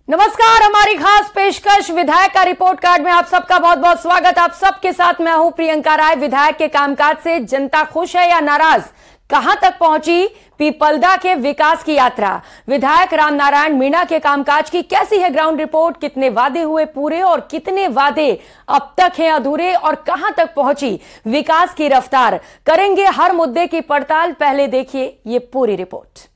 नमस्कार, हमारी खास पेशकश विधायक का रिपोर्ट कार्ड में आप सबका बहुत बहुत स्वागत। आप सबके साथ मैं हूं प्रियंका राय। विधायक के कामकाज से जनता खुश है या नाराज? कहां तक पहुंची पीपलदा के विकास की यात्रा? विधायक रामनारायण मीणा के कामकाज की कैसी है ग्राउंड रिपोर्ट? कितने वादे हुए पूरे और कितने वादे अब तक हैं अधूरे? और कहां तक पहुंची विकास की रफ्तार? करेंगे हर मुद्दे की पड़ताल। पहले देखिए ये पूरी रिपोर्ट।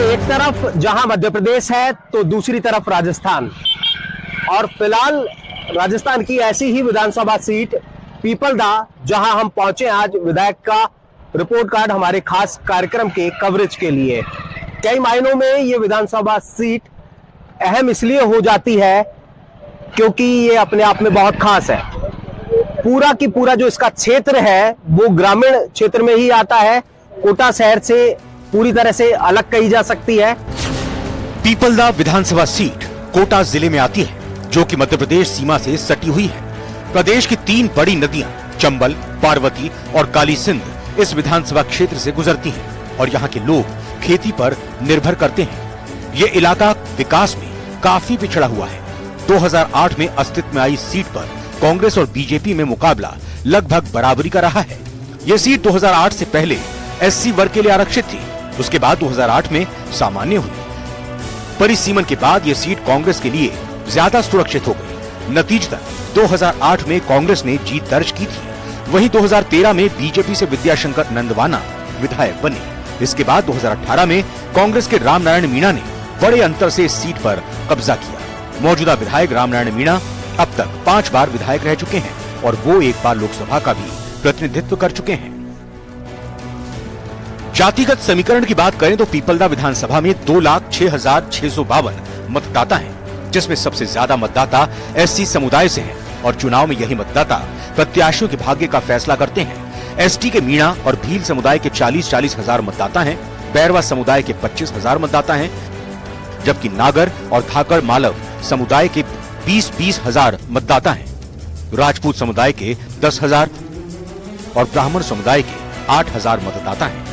एक तरफ जहां मध्य प्रदेश है तो दूसरी तरफ राजस्थान, और फिलहाल राजस्थान की ऐसी ही विधानसभा सीट पीपलदा जहां हम पहुंचे आज विधायक का रिपोर्ट कार्ड हमारे खास कार्यक्रम के कवरेज के लिए। कई मायनों में ये विधानसभा सीट अहम इसलिए हो जाती है क्योंकि ये अपने आप में बहुत खास है। पूरा की पूरा जो इसका क्षेत्र है वो ग्रामीण क्षेत्र में ही आता है। कोटा शहर से पूरी तरह से अलग कही जा सकती है। पीपलदा विधानसभा सीट कोटा जिले में आती है, जो कि मध्य प्रदेश सीमा से सटी हुई है। प्रदेश की 3 बड़ी नदियां चंबल, पार्वती और काली सिंध इस विधानसभा क्षेत्र से गुजरती हैं और यहाँ के लोग खेती पर निर्भर करते हैं। ये इलाका विकास में काफी पिछड़ा हुआ है। 2008 में अस्तित्व में आई सीट पर कांग्रेस और बीजेपी में मुकाबला लगभग बराबरी का रहा है। ये सीट 2008 से पहले SC वर्ग के लिए आरक्षित थी। उसके बाद 2008 में सामान्य हुई। परिसीमन के बाद यह सीट कांग्रेस के लिए ज्यादा सुरक्षित हो गई। नतीजतन 2008 में कांग्रेस ने जीत दर्ज की थी। वहीं 2013 में बीजेपी से विद्याशंकर नंदवाना विधायक बने। इसके बाद 2018 में कांग्रेस के रामनारायण मीणा ने बड़े अंतर से इस सीट पर कब्जा किया। मौजूदा विधायक रामनारायण मीणा अब तक 5 बार विधायक रह चुके हैं और वो एक बार लोकसभा का भी प्रतिनिधित्व कर चुके हैं। जातिगत समीकरण की बात करें तो पीपलदा विधानसभा में 2,06,652 मतदाता हैं, जिसमें सबसे ज्यादा मतदाता SC समुदाय से हैं और चुनाव में यही मतदाता प्रत्याशियों के भाग्य का फैसला करते हैं। ST के मीणा और भील समुदाय के 40-40 हजार मतदाता हैं। बैरवा समुदाय के 25,000 मतदाता हैं, जबकि नागर और धाकड़ मालव समुदाय के 20-20 हजार मतदाता हैं। राजपूत समुदाय के 10,000 और ब्राह्मण समुदाय के 8,000 मतदाता हैं।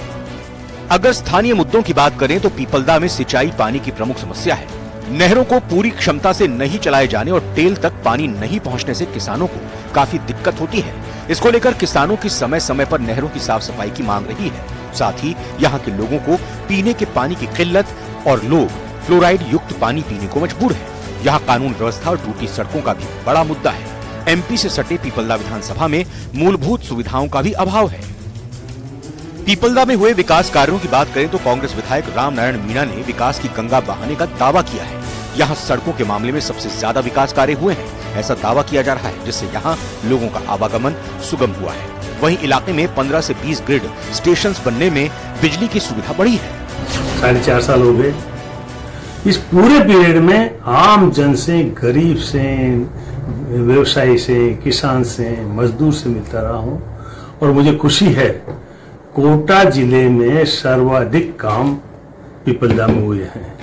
अगर स्थानीय मुद्दों की बात करें तो पीपलदा में सिंचाई पानी की प्रमुख समस्या है। नहरों को पूरी क्षमता से नहीं चलाए जाने और टेल तक पानी नहीं पहुंचने से किसानों को काफी दिक्कत होती है। इसको लेकर किसानों की समय समय पर नहरों की साफ सफाई की मांग रही है। साथ ही यहाँ के लोगों को पीने के पानी की किल्लत और लोग फ्लोराइड युक्त पानी पीने को मजबूर है। यहाँ कानून व्यवस्था और टूटी सड़कों का भी बड़ा मुद्दा है। MP से सटे पीपलदा विधानसभा में मूलभूत सुविधाओं का भी अभाव है। पीपलदा में हुए विकास कार्यों की बात करें तो कांग्रेस विधायक रामनारायण मीणा ने विकास की गंगा बहाने का दावा किया है। यहाँ सड़कों के मामले में सबसे ज्यादा विकास कार्य हुए हैं, ऐसा दावा किया जा रहा है, जिससे यहाँ लोगों का आवागमन सुगम हुआ है। वहीं इलाके में 15 से 20 ग्रिड स्टेशन बनने में बिजली की सुविधा बढ़ी है। 4.5 साल हो गए। इस पूरे पीरियड में आम जन से, गरीब से, व्यवसायी से, किसान से, मजदूर से मिलता रहा हूँ और मुझे खुशी है कोटा जिले में सर्वाधिक काम पीपलदा में हुए हैं।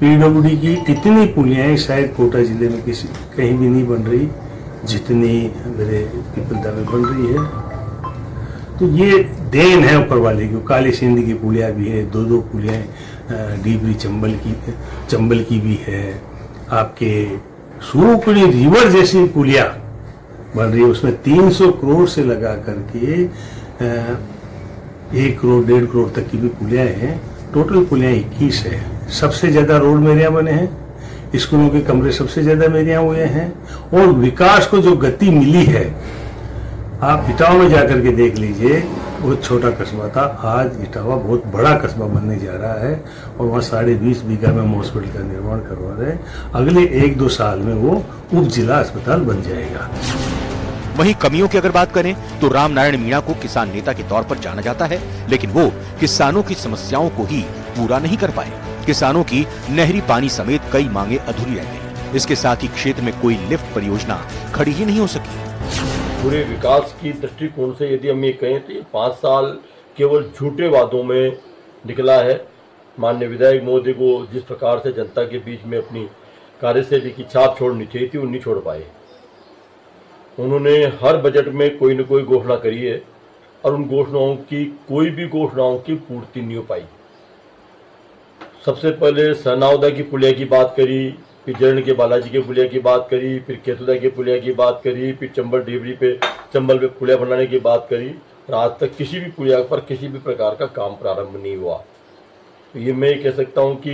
PWD की इतनी पुलियाएं शायद कोटा जिले में कहीं भी नहीं बन रही जितनी मेरे पीपलदा में बन रही है। तो ये देन है ऊपर वाले की। काली सिंध की पुलिया भी है, 2 पुलियाएं डीबरी चंबल की भी है। आपके सूरकुड़ी रिवर जैसी पुलिया बन रही है, उसमें 300 करोड़ से लगा करके 1 करोड़ 1.5 करोड़ तक की भी पुलियाएं हैं। टोटल पुलियाएं 21 है। सबसे ज्यादा रोड मेरे यहाँ बने हैं। स्कूलों के कमरे सबसे ज्यादा मेरे यहाँ हुए हैं। और विकास को जो गति मिली है, आप इटावा में जाकर के देख लीजिए। वो छोटा कस्बा था, आज इटावा बहुत बड़ा कस्बा बनने जा रहा है और वहाँ 20.5 बीघा में हम हॉस्पिटल का निर्माण करवा रहे हैं। अगले 1-2 साल में वो उप जिला अस्पताल बन जाएगा। वहीं कमियों की अगर बात करें तो रामनारायण मीणा को किसान नेता के तौर पर जाना जाता है, लेकिन वो किसानों की समस्याओं को ही पूरा नहीं कर पाए। किसानों की नहरी पानी समेत कई मांगे अधूरी रह गई। इसके साथ ही क्षेत्र में कोई लिफ्ट परियोजना खड़ी ही नहीं हो सकी। पूरे विकास की दृष्टिकोण से यदि हम ये कहें तो ये 5 साल केवल झूठे वादों में निकला है। माननीय विधायक महोदय को जिस प्रकार से जनता के बीच में अपनी कार्यशैली की छाप छोड़नी चाहिए थी, वो नहीं छोड़ पाए। उन्होंने हर बजट में कोई न कोई घोषणा करी है और उन घोषणाओं की कोई भी घोषणाओं की पूर्ति नहीं हो पाई। सबसे पहले सनाउदा की पुलिया की बात करी, फिर जरण के बालाजी के पुलिया की बात करी, फिर केतुदा के पुलिया की बात करी, फिर चंबल पे पुलिया बनाने की बात करी। और आज तक किसी भी पुलिया पर किसी भी प्रकार का काम प्रारंभ नहीं हुआ। तो ये मैं कह सकता हूँ कि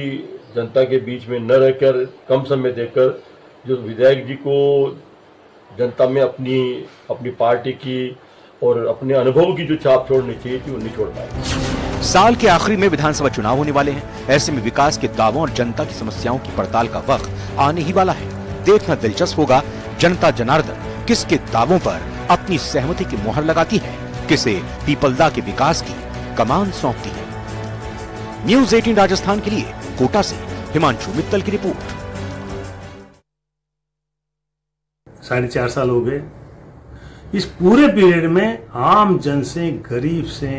जनता के बीच में न रहकर, कम समय देकर जो विधायक जी को जनता में अपनी पार्टी की और अपने अनुभव की जो छाप छोड़नी चाहिए थी, वो नहीं छोड़ पाए। साल के आखिरी में विधानसभा चुनाव होने वाले हैं। ऐसे में विकास के दावों और जनता की समस्याओं की पड़ताल का वक्त आने ही वाला है। देखना दिलचस्प होगा जनता जनार्दन किसके दावों पर अपनी सहमति की मोहर लगाती है, किसे पीपलदा के विकास की कमान सौंपती है। न्यूज़ 18 राजस्थान के लिए कोटा से हिमांशु मित्तल की रिपोर्ट। 4.5 साल हो गए। इस पूरे पीरियड में आम जन से, गरीब से,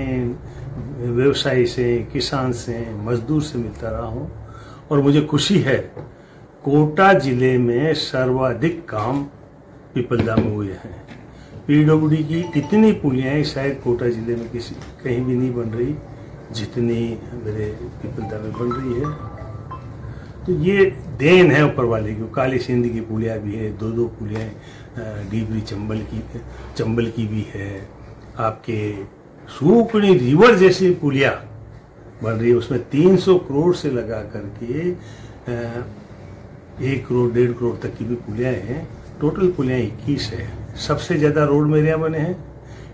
व्यवसायी से, किसान से, मजदूर से मिलता रहा हूं और मुझे खुशी है कोटा जिले में सर्वाधिक काम पीपलदा में हुए हैं। पीडब्ल्यूडी की इतनी पुलियाएं शायद कोटा जिले में कहीं भी नहीं बन रही जितनी मेरे पीपलदा में बन रही है। तो ये देन है ऊपर वाले की। काली सिंध की पुलिया भी है, 2 पुलियाएं डीबरी चंबल की भी है। आपके सूकड़ी रिवर जैसी पुलिया बन रही है, उसमें 300 करोड़ से लगा करके 1 करोड़ 1.5 करोड़ तक की भी पुलियाएं हैं। टोटल पुलियाएं 21 है। सबसे ज्यादा रोड मेरे यहाँ बने हैं,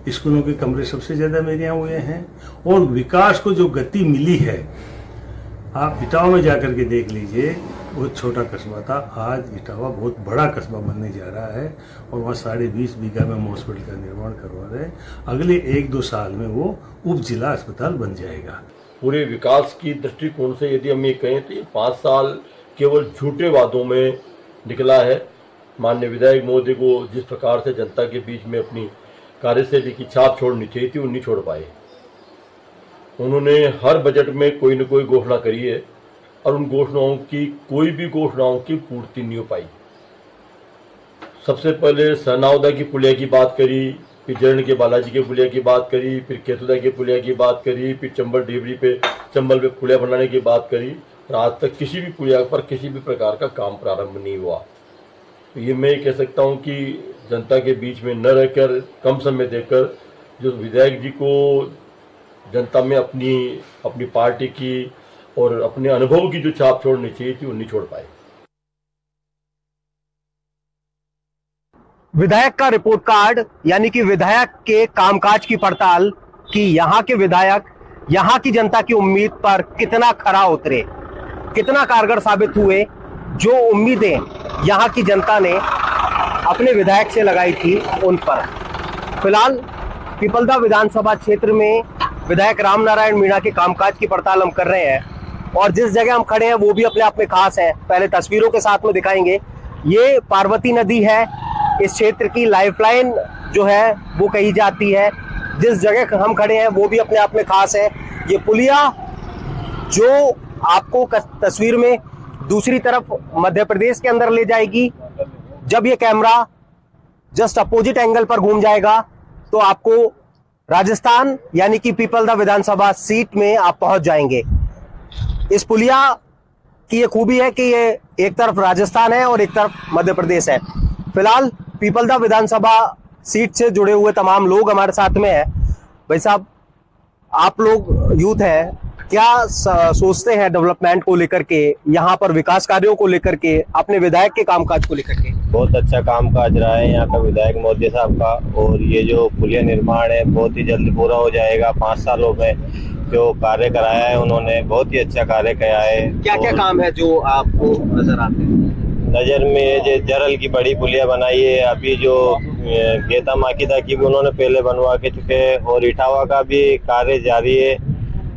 स्कूलों के कमरे सबसे ज्यादा मेरे यहाँ हुए हैं। और विकास को जो गति मिली है, आप इटावा में जाकर के देख लीजिए। वो छोटा कस्बा था, आज इटावा बहुत बड़ा कस्बा बनने जा रहा है और वहाँ 20.5 बीघा में हॉस्पिटल का निर्माण करवा रहे हैं। अगले 1-2 साल में वो उप जिला अस्पताल बन जाएगा। पूरे विकास की दृष्टिकोण से यदि हम ये कहें तो ये 5 साल केवल झूठे वादों में निकला है। माननीय विधायक महोदय को जिस प्रकार से जनता के बीच में अपनी कार्यशैली की छाप छोड़नी चाहिए थी, वो नहीं छोड़ पाए। उन्होंने हर बजट में कोई न कोई घोषणा करी है और उन घोषणाओं की कोई भी घोषणाओं की पूर्ति नहीं हो पाई। सबसे पहले सनाउदा की पुलिया की बात करी, फिर जरण के बालाजी के पुलिया की बात करी, फिर केतुदा के पुलिया की बात करी, फिर चंबल पे पुलिया बनाने की बात करी। और आज तक किसी भी पुलिया पर किसी भी प्रकार का काम प्रारंभ नहीं हुआ। तो ये मैं कह सकता हूँ कि जनता के बीच में न रहकर, कम समय देकर जो विधायक जी को जनता में अपनी पार्टी की और अपने अनुभव की जो छाप छोड़नी चाहिए थी, वो नहीं छोड़ पाए। विधायक का रिपोर्ट कार्ड, यानी कि विधायक के कामकाज की पड़ताल कि यहाँ के विधायक यहाँ की जनता की उम्मीद पर कितना खरा उतरे, कितना कारगर साबित हुए। जो उम्मीदें यहाँ की जनता ने अपने विधायक से लगाई थी उन पर। फिलहाल पीपलदा विधानसभा क्षेत्र में विधायक रामनारायण मीणा के कामकाज की पड़ताल हम कर रहे हैं और जिस जगह हम खड़े हैं वो भी अपने आप में खास है। पहले तस्वीरों के साथ में दिखाएंगे। ये पार्वती नदी है, इस क्षेत्र की लाइफलाइन जो है वो कही जाती है। जिस जगह हम खड़े हैं वो भी अपने आप में खास है। ये पुलिया जो आपको तस्वीर में दूसरी तरफ मध्य प्रदेश के अंदर ले जाएगी, जब ये कैमरा जस्ट अपोजिट एंगल पर घूम जाएगा तो आपको राजस्थान यानी कि पीपलदा विधानसभा सीट में आप पहुंच जाएंगे। इस पुलिया की ये खूबी है कि ये एक तरफ राजस्थान है और एक तरफ मध्य प्रदेश है। फिलहाल पीपलदा विधानसभा सीट से जुड़े हुए तमाम लोग हमारे साथ में है। भाई साहब, आप लोग यूथ हैं, क्या सोचते हैं डेवलपमेंट को लेकर के, यहाँ पर विकास कार्यों को लेकर के, अपने विधायक के कामकाज को लेकर के? बहुत अच्छा कामकाज रहा है यहाँ का विधायक महोदय साहब का और ये जो पुलिया निर्माण है बहुत ही जल्द पूरा हो जाएगा। 5 सालों में जो कार्य कराया है उन्होंने बहुत ही अच्छा कार्य किया है। क्या क्या काम है जो आपको नजर आते हैं? नजर में जो जरल की बड़ी पुलिया बनाई है, अभी जो गेता माकीदा की भी उन्होंने पहले बनवा के चुके हैं और इटावा का भी कार्य जारी है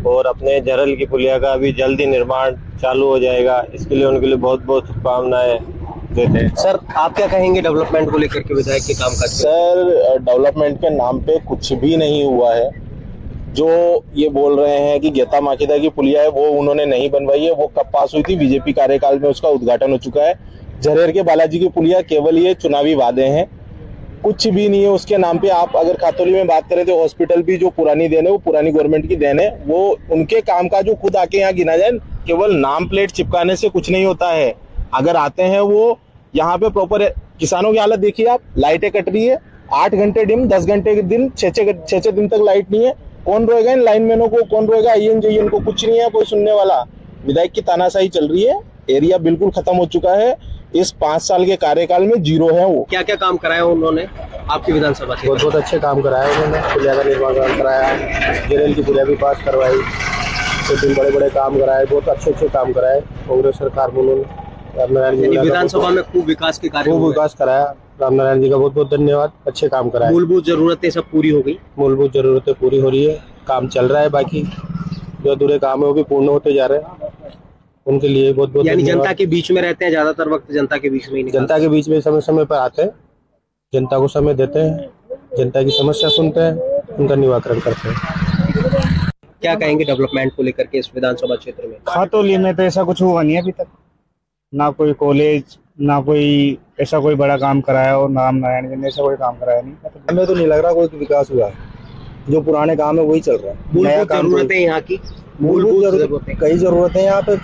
और अपने जरल की पुलिया का भी जल्दी निर्माण चालू हो जाएगा। इसके लिए उनके लिए बहुत बहुत शुभकामनाएं देते हैं। सर, आप क्या कहेंगे डेवलपमेंट को लेकर के विधायक के कामकाज? सर, डेवलपमेंट के नाम पे कुछ भी नहीं हुआ है। जो ये बोल रहे हैं कि गेता माखीदा की पुलिया है वो उन्होंने नहीं बनवाई है, वो कब पास हुई थी, बीजेपी कार्यकाल में उसका उद्घाटन हो चुका है। झरेर के बालाजी की पुलिया केवल ये चुनावी वादे हैं, कुछ भी नहीं है उसके नाम पे। आप अगर खातौली में बात करें तो हॉस्पिटल भी जो पुरानी देन है वो पुरानी गवर्नमेंट की देन है, वो उनके काम का जो खुद आके यहाँ गिना जाए। केवल नाम प्लेट चिपकाने से कुछ नहीं होता है। अगर आते हैं वो यहाँ पे प्रॉपर, किसानों की हालत देखिए आप, लाइटें कट रही है, 8 घंटे दिन, 10 घंटे के दिन, 6 दिन तक लाइट नहीं है। कौन रोएगा इन लाइनमैनों को, कौन रोएगा INJN को? कुछ नहीं है कोई सुनने वाला। विधायक की तानाशाही चल रही है, एरिया बिल्कुल खत्म हो चुका है। इस 5 साल के कार्यकाल में जीरो है वो। क्या क्या काम कराया उन्होंने आपकी विधानसभा से? बहुत अच्छे काम कराया उन्होंने, पुलिया का निर्माण कराया, जेरेल की पुलिया भी पास करवाई, 2-3 बड़े काम कराए, बहुत अच्छे काम कराए कांग्रेस सरकार में उन्होंने। विधानसभा में खूब विकास के कार्य, खूब विकास कराया। रामनारायण जी का बहुत धन्यवाद, अच्छे काम कराए। मूलभूत जरूरतें सब पूरी हो गई? मूलभूत जरूरतें पूरी हो रही है, काम चल रहा है, बाकी जो अधूरे काम है वो भी पूर्ण होते जा रहे हैं। उनके लिए बहुत यानी जनता के बीच में रहते हैं, ज्यादातर वक्त जनता के बीच में ही जनता के बीच में समय पर आते हैं, जनता को समय देते हैं, जनता की समस्या सुनते हैं, उनका निराकरण करते हैं। क्या कहेंगे डेवलपमेंट को लेकर के इस विधानसभा क्षेत्र में? खातौली में तो ऐसा कुछ हुआ नहीं अभी तक, ना कोई कॉलेज, ना कोई ऐसा कोई बड़ा काम कराया हो, ना रामनारायण जी ने ऐसा कोई काम कराया नहीं। हमें तो नहीं लग रहा कोई विकास हुआ है, जो पुराने काम है वही चल रहा है। मूलभूत जरूरतें यहाँ की, मूलभूत जरूरतें, कई जरूरतें यहाँ पे,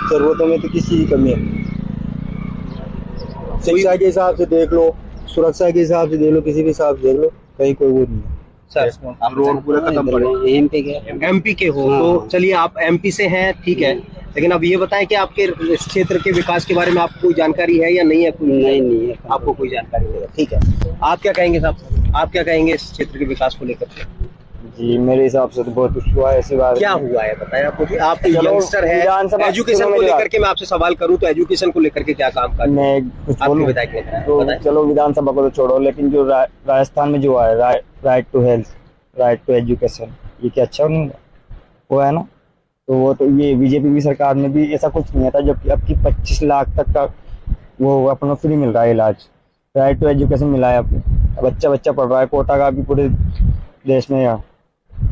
जरूरतों में तो किसी चीज की कमी है। शिक्षा के हिसाब से देख लो, सुरक्षा के हिसाब से देख लो, किसी भी हिसाब से देख लो, कहीं कोई वो नहीं है। रोड पूरे खत्म पड़े। MP के हो तो चलिए, आप MP से हैं, ठीक है, लेकिन अब ये बताएं कि आपके इस क्षेत्र के विकास के बारे में आपको कोई जानकारी है या नहीं है? नहीं है, आपको कोई जानकारी नहीं है, ठीक है। आप क्या कहेंगे साहब, आप क्या कहेंगे इस क्षेत्र के विकास को लेकर? जी मेरे हिसाब से तो बहुत कुछ हुआ है। ऐसी बात क्या हुआ है बताएं आप मुझे। आप यंगस्टर है, एजुकेशन को लेकर के मैं आपसे सवाल करूं तो एजुकेशन को लेकर के क्या काम कर मैं आपके विधायक ने? चलो विधानसभा को तो छोड़ो, लेकिन जो राजस्थान में जो है right to health, right to education, ये क्या अच्छा नहीं वो है ना? तो वो तो ये बीजेपी की सरकार में भी ऐसा कुछ नहीं था, जबकि अब की 25 लाख तक का वो अपना फ्री मिल रहा है इलाज, राइट टू एजुकेशन मिला है। बच्चा पढ़ रहा है, कोटा का भी पूरे देश में, या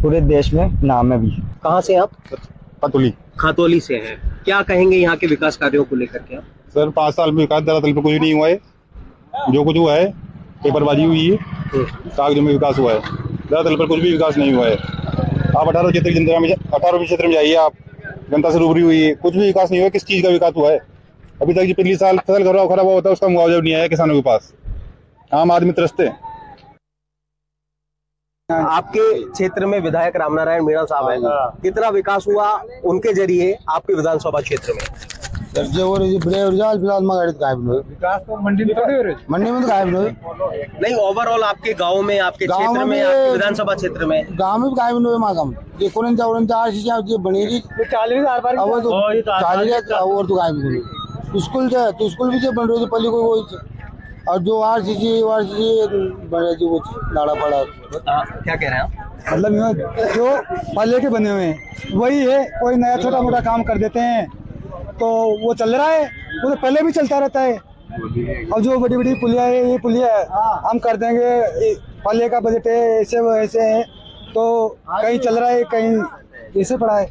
पूरे देश में नाम है भी। कहाँ से आप? खातौली से हैं। क्या कहेंगे यहाँ के विकास कार्यों को लेकर के? सर 5 साल में विकास दरअसल पे कुछ नहीं हुआ है, जो कुछ हुआ है पेपरबाजी हुई है, कागजों में विकास हुआ है, दरअसल पर कुछ भी विकास नहीं हुआ है। आप 18 क्षेत्र में जाइए, आप जनता से रूबरू हुई है, कुछ भी विकास नहीं हुआ। किस चीज का विकास हुआ है अभी तक? जो पिछले साल फसल खराब हुआ होता है उसका मुआवजा नहीं आया किसानों के पास, आम आदमी त्रस्त है। आपके क्षेत्र में विधायक रामनारायण मीणा साहब है, कितना विकास हुआ उनके जरिए आपके विधानसभा क्षेत्र में? विकास तो मंडी में तो गायब नहीं, ओवरऑल आपके गांव में, आपके क्षेत्र में, आपके विधानसभा क्षेत्र में गाँव में गायब नहीं हुए। 49 बनेगी 40,000 और तो गायब। स्कूल भी बन रही थी पहले कोई, और जो RCC बने थे वो लाड़ा पड़ा। क्या कह रहे हैं आप? मतलब जो पहले के बने हुए हैं वही है, कोई नया छोटा मोटा काम कर देते हैं तो वो चल रहा है, वो तो पहले भी चलता रहता है। और जो बड़ी बड़ी पुलिया है, ये पुलिया हम कर देंगे, पहले का बजट है, ऐसे वैसे है, तो कहीं चल रहा है, कहीं ऐसे पड़ा है।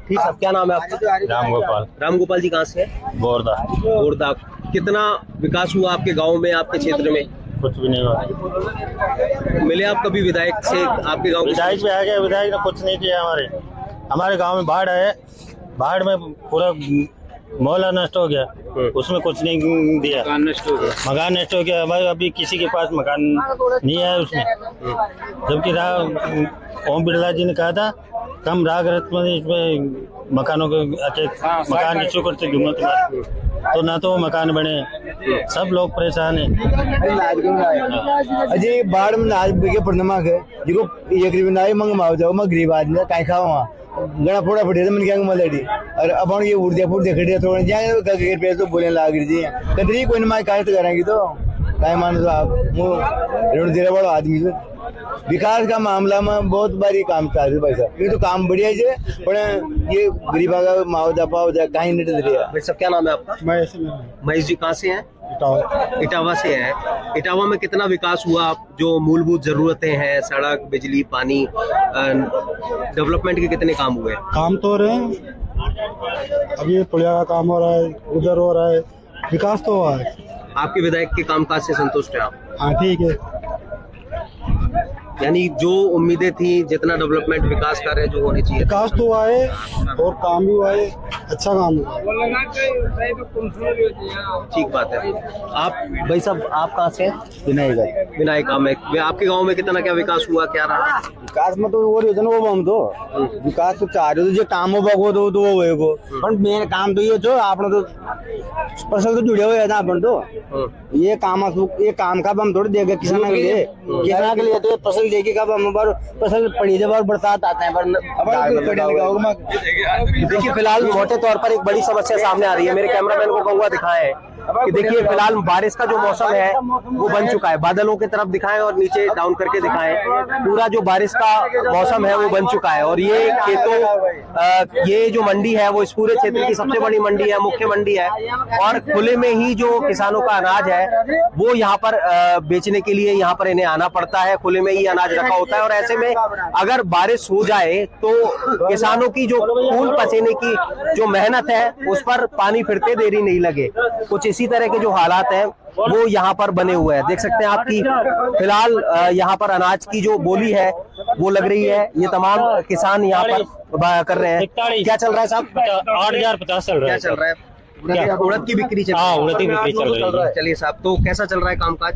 ठीक है, क्या नाम है आपका? रामगोपाल जी कहाँ से है? बोरदा। कितना विकास हुआ आपके गांव में, आपके क्षेत्र में? कुछ भी नहीं हुआ। मिले आप कभी विधायक से? आपके गांव विधायक भी आ गया, विधायक ने कुछ नहीं किया। हमारे गांव में बाढ़ है, बाढ़ में पूरा मोहल्ला नष्ट हो गया, उसमें कुछ नहीं दिया। मकान नष्ट हो गया। हमारे अभी किसी के पास मकान नहीं है उसमें, जबकि ओम बिरला जी ने कहा था कम राग रत्न इसमें मकानों के मकान इशू करते तो ना तो मकान बने, सब लोग परेशान है। अजय बाढ़ में आज बेगे पूर्णिमा के जिको ये गरीब नाई मंग माव जाओ, मैं गरीब आदमी काई खावा गणा फोड़ा फटे मन क्या मलड़ी, और अब ये उर्दिया खड़े थोड़े जाए पे तो बोलने लाग जी कदरी कोई माई कायत करेंगी तो काय मान आप ऋण दे बड़ो आदमी विकास का मामला में बहुत बारी काम चालू है भाई साहब। ये तो काम बढ़िया है पर ये गरीबा का मुआवजा पावजा कहीं नहीं दे रहा। भाई सब क्या नाम है आपका? महेश जी कहाँ से हैं? इटावा से है। इटावा में कितना विकास हुआ? जो मूलभूत जरूरतें हैं, सड़क, बिजली, पानी, डेवलपमेंट के कितने काम हुए? काम तो हो रहे हैं, अभी पुलिया का काम हो रहा है, उधर हो रहा है, विकास तो हुआ है। आपके विधायक के कामकाज से संतुष्ट हैं आप? हाँ ठीक है। यानी जो उम्मीदें थी, जितना डेवलपमेंट विकास कार्य जो होने चाहिए, विकास तो हुआ है और काम भी हुआ है, अच्छा काम हुआ। ठीक बात है। आप भाई साहब आप कहाँ से हैं? विनायक गाँव में। आपके गांव में कितना क्या विकास हुआ, क्या रहा? विकास में तो वो रीजन वो हम तो विकास तो चाह रहे हो जो काम हो बगो तो वो होएगो पर मेन काम तो ये जो आपने तो फसल तो जुड़े हुए है ना अपन तो ये काम का हम थोड़ी देगा किसान के लिए तो फसल देगी कब हम पर फसल पड़ी जब और बरसात आते हैं पर देखिए फिलहाल मोटे तौर पर एक बड़ी समस्या सामने आ रही है। मेरे कैमरामैन को कहूँगा दिखाएं कि देखिए फिलहाल बारिश का जो मौसम है वो बन चुका है। बादलों की तरफ दिखाएं और नीचे डाउन करके दिखाएं। पूरा जो बारिश का मौसम है वो बन चुका है और ये खेतों ये जो मंडी है वो इस पूरे क्षेत्र की सबसे बड़ी मंडी है, मुख्य मंडी है और खुले में ही जो किसानों का अनाज है वो यहाँ पर बेचने के लिए यहाँ पर इन्हें आना पड़ता है। खुले में ही अनाज रखा होता है और ऐसे में अगर बारिश हो जाए तो किसानों की जो खून पसीने की जो मेहनत है उस पर पानी फिरते देरी नहीं लगे। कुछ इसी तरह के जो हालात हैं वो यहाँ पर बने हुए हैं। देख सकते हैं आपकी फिलहाल यहाँ पर अनाज की जो बोली है वो लग रही है। ये तमाम किसान यहाँ पर कर रहे हैं। क्या चल रहा है साहब? 8,050 चल रहा है। क्या चल रहा है? उड़द की बिक्री चल रही है? हाँ, उड़द की बिक्री चल रही है। चलिए साहब, तो कैसा चल रहा है कामकाज?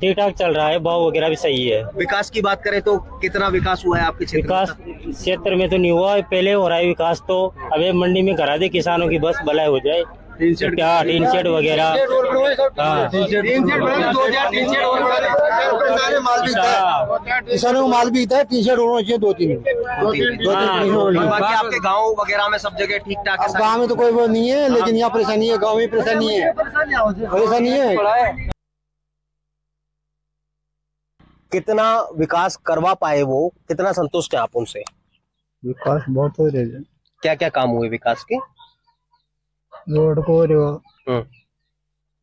ठीक ठाक चल रहा है, भाव वगैरह भी सही है। विकास की बात करें तो कितना विकास हुआ है आपके क्षेत्र? विकास क्षेत्र में तो नहीं हुआ, पहले हो रहा है विकास। तो अभी मंडी में करा दे किसानों की, बस भलाई हो जाए। टीन शेड वगैरह किसानों को माल भी है, टी शर्ट होना चाहिए 2-3। बाकी आपके गांव वगैरह में सब जगह ठीक ठाक है? गाँव में तो कोई वो नहीं है, लेकिन यहाँ परेशानी है, गाँव में परेशानी है। कितना विकास करवा पाए वो, कितना संतुष्ट है आप उनसे? विकास बहुत हो रहा है। क्या क्या काम हुए विकास के? रोड को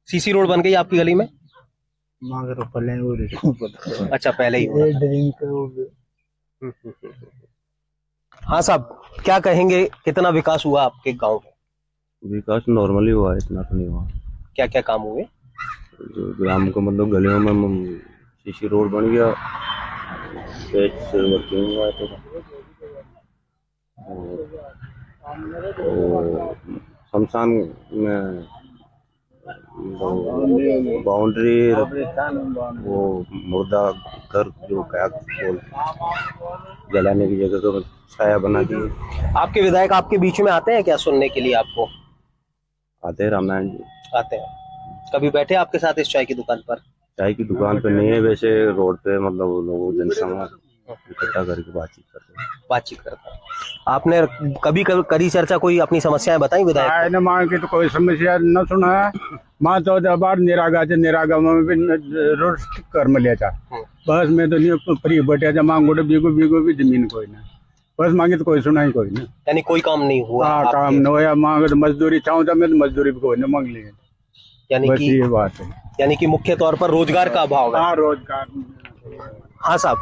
सीसी रोड बन गई आपकी गली में? अच्छा पहले ही। हाँ साहब, क्या कहेंगे, कितना विकास हुआ आपके गांव में? विकास नॉर्मली हुआ है, इतना तो नहीं हुआ। क्या क्या काम हुए? ग्राम को मतलब गलियों में सीसी रोड बन गया, वर्किंग हुआ है तो शमशान में बाउंड्री वो मुर्दा घर जो जलाने की जगह को छाया बना दी। आपके विधायक आपके बीच में आते हैं क्या सुनने के लिए? आपको आते हैं रामायण जी? आते हैं। कभी बैठे आपके साथ इस चाय की दुकान पर? चाय की दुकान पे नहीं है, वैसे रोड पे मतलब लोग जनसभा इकट्ठा करके बातचीत करते हैं। आपने कभी करी चर्चा, कोई अपनी समस्याएं बताई विधायक? मांग की तो कोई समस्या न सुना है। मां तो बार निरागा में भी रोड कर मिले था, बस में तो नहीं फ्री बैठे था। मांग बीगो भी जमीन कोई ना, बस मांगे तो कोई सुना ही कोई ना। यानी कोई काम नहीं हुआ? हाँ, काम नहीं हुआ। मांगे तो मजदूरी चाहूँ था, मैं तो मजदूरी भी कोई ना मांग ली। यानी कि ये बात है, यानी कि मुख्य तौर पर रोजगार का अभाव है। हाँ, रोजगार। हाँ साहब,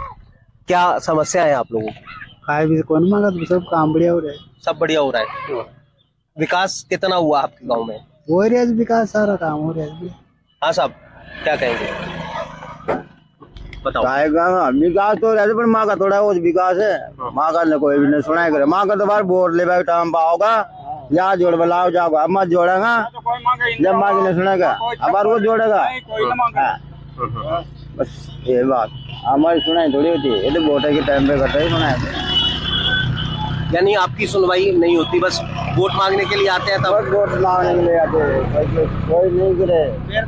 क्या समस्या है आप लोगों की? भी कौन मांगा, तो सब काम बढ़िया हो रहा है। सब बढ़िया हो रहा है। विकास कितना हुआ आपके गांव में? हो रहा है विकास, सारा काम हो रहा है। हाँ साहब, क्या कहेंगे बताओ? विकास तो रहते पर माँ का थोड़ा वो विकास है। माँ का कोई भी नहीं सुनाई करे। माँ का तो बार वोट ले टाइम पाओगा या जोड़ बलाओ जाओ, अब मत जोड़ेगा जब माँ की नहीं सुनेगा, अब वो जोड़ेगा। बस ये बात हमारी सुनाई थोड़ी होती है, ये तो वोट के टाइम पे करते ही सुनाई। यानी आपकी सुनवाई नहीं होती, बस वोट मांगने के लिए आते हैं? तब वोट मांगने के लिए आते हैं, कोई नहीं करे,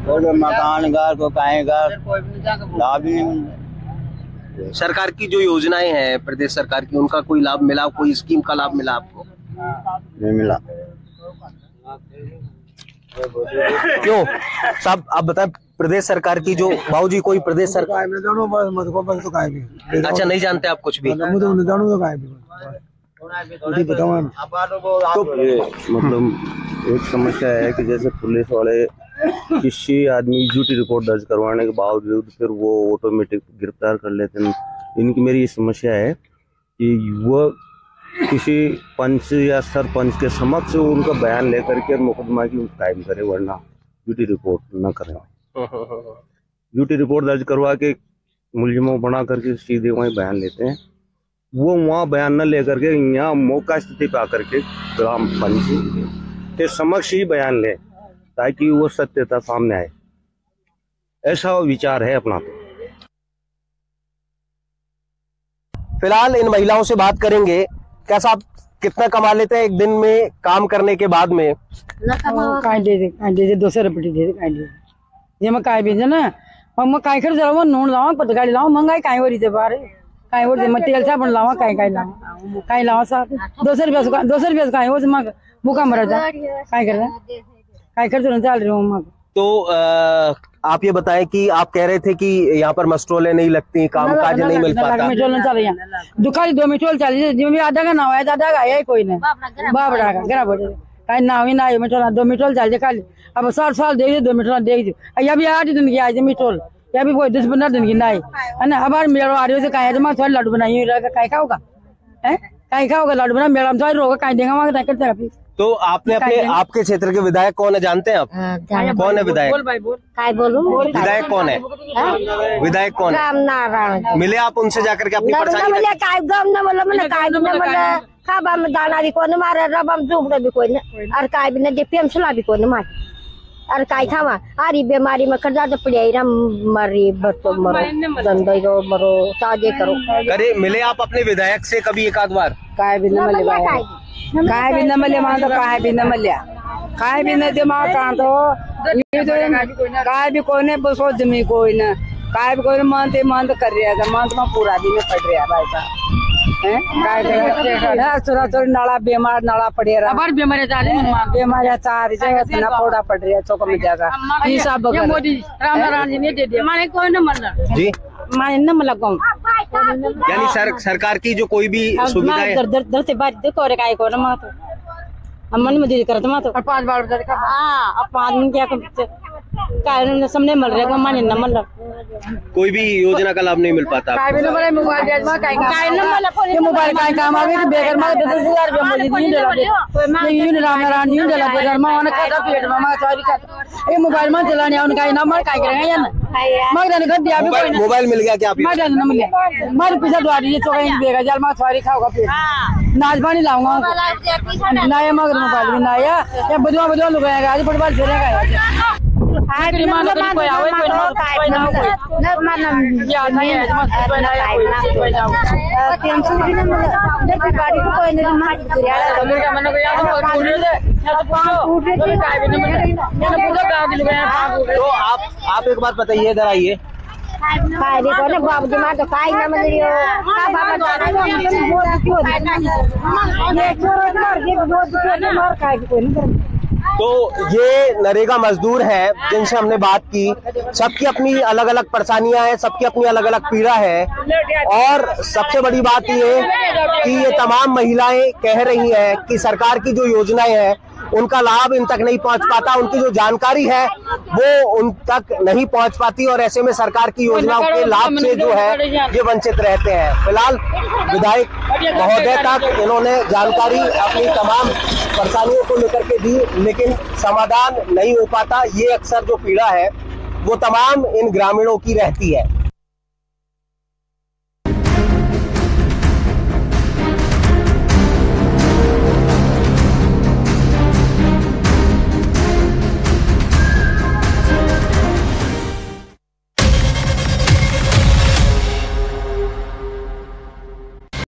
कोई मकान घर को कहीं घर लाभ ही नहीं मिलता। सरकार की जो योजनाएं हैं प्रदेश सरकार की, उनका कोई लाभ मिला? कोई स्कीम का लाभ मिला आपको? नहीं मिला। क्यों साहब आप बताएं, प्रदेश सरकार की जो बाबूजी कोई प्रदेश सरकार अच्छा नहीं जानते आप कुछ भी? तो ये मतलब एक समस्या है कि जैसे पुलिस वाले किसी आदमी की झूठी रिपोर्ट दर्ज करवाने के बावजूद फिर वो ऑटोमेटिक गिरफ्तार कर लेते हैं। इनकी मेरी ये समस्या है कि वो किसी पंच या सरपंच के समक्ष उनका बयान लेकर के मुकदमा की कायम करे, वरना झूठी रिपोर्ट न करें। झूठी रिपोर्ट दर्ज करवा के मुलजिमों बना करके सीधे वहीं बयान लेते हैं। वो वहाँ बयान न लेकर के यहाँ मौका स्थिति पे आकर के ग्राम पंच के समक्ष ही बयान ले, ताकि वो सत्यता सामने आए। ऐसा विचार है अपना। फिलहाल इन महिलाओं से बात करेंगे। क्या साहब कितना कमा लेते हैं एक दिन में काम करने के बाद में? दे 200 रुपये दे ये मैं काय भेजे ना मैं काय कर जाऊँ नून लावा पत गाड़ी लावा महंगाई काय वरी से बारे काय वरी मैं तेल साबुन लावा काय लावा साहब 200 रुपये काय वो मग भूखा मरा जा काय कर रहा काय कर चल रही हूँ मग। तो आप ये बताएं कि आप कह रहे थे कि यहाँ पर मस्ट्रोलें नहीं लगती, काम काज नहीं मिल पाता। मेट्रोल चल रही है दुकान 2 मेट्रोल चल रही है जिसमें आधा का नाव है, आधा का है कोई नहीं बाबड़ा का गरा बोले कहीं नाव ही ना है। मेट्रोल 2 मेट्रोल चल खाली अब 60 साल देख 2 मेट्रोल देख या भी 8 दिन की आई मेट्रोल या भी कोई 10-15 दिन की नहीं है ना। अब मेरा आ रही हो कहीं मैं थोड़ा लड्डू बनाई कहीं खाओगा है कहीं खाओगा लड्डू बना मेरा थोड़ा रोगा कहीं देगा वहाँ करते। तो आपने अपने आपके क्षेत्र के विधायक कौन है जानते हैं आप? कौन है विधायक? विधायक कौन है? विधायक कौन है? मिले आप उनसे जाकर के अपनी परेशानी? दाना भी कोई मारे रबम झूपड़े भी कोई और काय भी नहीं पेमसला भी कोई मारे और काय खावा आरी बीमारी में कर जाते पड़े मरी बच्चों मरो दंदई को मरो साजे करो करे। मिले आप अपने विधायक से कभी एक आध बार? काय भी न मिले काय भी न मिले मां तो काय भी न मिले काय भी न दिमाग का तो काय भी कोई नहीं बस जमी कोई न काय भी कोई मानते कर रहा था मान तो पूरा भी नहीं पड़ रहा भाई साहब काय नाला बीमार नाला पड़े रहा बीमारियां चार जगह फोड़ा पड़ रही है चौक में जगह ये सब जी मैं न मतलब यानी सरकार की जो कोई भी सुविधाएं दर से बात देखो रे काय को न मा तो अमन मजदूरी करत मा तो 5 बार हां 5 दिन क्या काय सामने मिल रहा माने न मतलब कोई भी योजना का लाभ नहीं मिल पाता। काय भी न मोबाइल आज में काय न मतलब ये मोबाइल काय काम आवे कि बेगर में 10,000 रुपया मुझे नहीं दिला दे ये राम नहीं दिला बेगर में उन्हें खाता पेट में मैं सॉरी का ये मोबाइल में चलाने उनका नंबर काय करेंगे या ना मगर घर दिया भी कोई मोबाइल मिल गया क्या आप? मगर न मिल गया मारे पैसा द्वारी ये तो कहीं बेगर जल में सॉरी खाओगा पेट नाच पानी लाऊंगा ना ये मगर मोबाइल में ना या बदवा लोग आएगा आज फुटबॉल खेलेगा कोई आवे कोई ना कोई या नहीं है कोई ना टेंशन भी ना मतलब गाड़ी को कोई नहीं मार दिया तो मैंने को याद और पूरे या तो पूरे काय भी नहीं मैंने पूरा गांव के लोग तो आप एक बात बताइए इधर आइए। काय भी कोने बाबूजी मार तो काय ना मतलब यो का बाबा जाना क्यों ये छोड़ मार के बहुत मार काय भी कोई नहीं। तो ये नरेगा मजदूर है जिनसे हमने बात की, सबकी अपनी अलग अलग परेशानियां हैं, सबकी अपनी अलग अलग पीड़ा है और सबसे बड़ी बात ये कि ये तमाम महिलाएं कह रही हैं कि सरकार की जो योजनाएं हैं उनका लाभ इन तक नहीं पहुंच पाता, उनकी जो जानकारी है वो उन तक नहीं पहुंच पाती और ऐसे में सरकार की योजनाओं के लाभ से जो है ये वंचित रहते हैं। फिलहाल विधायक महोदय तक इन्होंने जानकारी अपनी तमाम परेशानियों को लेकर के दी, लेकिन समाधान नहीं हो पाता। ये अक्सर जो पीड़ा है वो तमाम इन ग्रामीणों की रहती है।